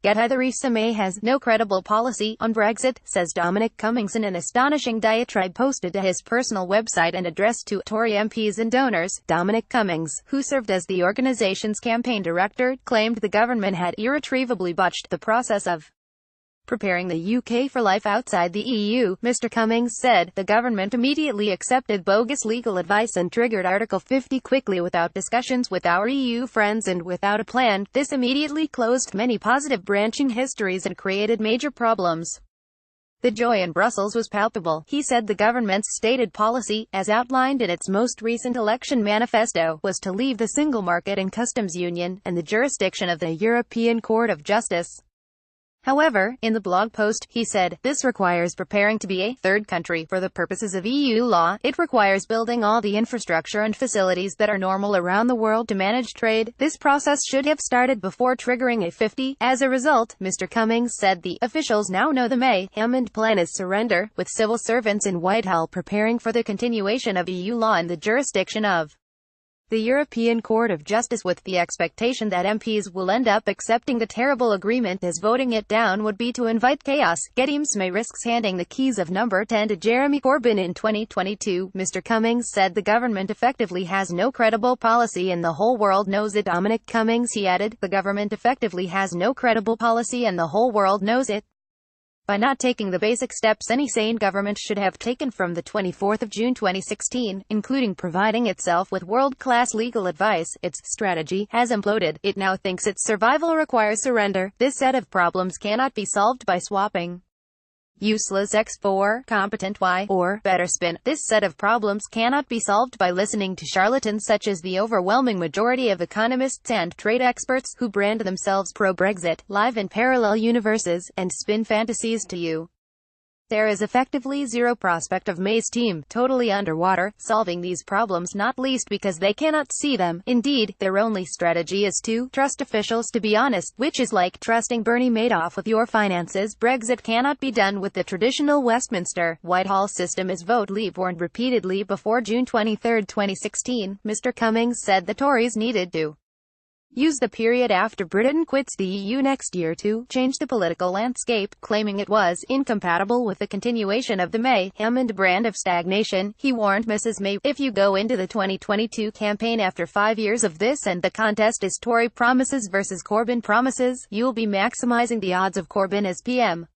Get Theresa May has no credible policy on Brexit, says Dominic Cummings in an astonishing diatribe posted to his personal website and addressed to Tory MPs and donors. Dominic Cummings, who served as the organisation's campaign director, claimed the government had irretrievably botched the process of preparing the UK for life outside the EU. Mr. Cummings said, the government immediately accepted bogus legal advice and triggered Article 50 quickly without discussions with our EU friends and without a plan. This immediately closed many positive branching histories and created major problems. The joy in Brussels was palpable. He said the government's stated policy, as outlined in its most recent election manifesto, was to leave the single market and customs union, and the jurisdiction of the European Court of Justice. However, in the blog post, he said, this requires preparing to be a third country for the purposes of EU law. It requires building all the infrastructure and facilities that are normal around the world to manage trade. This process should have started before triggering a 50. As a result, Mr. Cummings said the officials now know the May-Hammond plan is surrender, with civil servants in Whitehall preparing for the continuation of EU law in the jurisdiction of the European Court of Justice, with the expectation that MPs will end up accepting the terrible agreement, as voting it down would be to invite chaos. Theresa May risks handing the keys of number 10 to Jeremy Corbyn in 2022. Mr. Cummings said the government effectively has no credible policy and the whole world knows it. Dominic Cummings, he added, the government effectively has no credible policy and the whole world knows it. By not taking the basic steps any sane government should have taken from the 24th of June 2016, including providing itself with world-class legal advice, its strategy has imploded. It now thinks its survival requires surrender. This set of problems cannot be solved by swapping useless X for competent Y, or better spin. This set of problems cannot be solved by listening to charlatans such as the overwhelming majority of economists and trade experts, who brand themselves pro-Brexit, live in parallel universes, and spin fantasies to you. There is effectively zero prospect of May's team, totally underwater, solving these problems, not least because they cannot see them. Indeed, their only strategy is to trust officials, to be honest, which is like trusting Bernie Madoff with your finances. Brexit cannot be done with the traditional Westminster, Whitehall system, as Vote Leave warned repeatedly before June 23, 2016. Mr. Cummings said the Tories needed to use the period after Britain quits the EU next year to change the political landscape, claiming it was incompatible with the continuation of the May-Hammond brand of stagnation. He warned Mrs. May, if you go into the 2022 campaign after 5 years of this and the contest is Tory promises versus Corbyn promises, you'll be maximizing the odds of Corbyn as PM.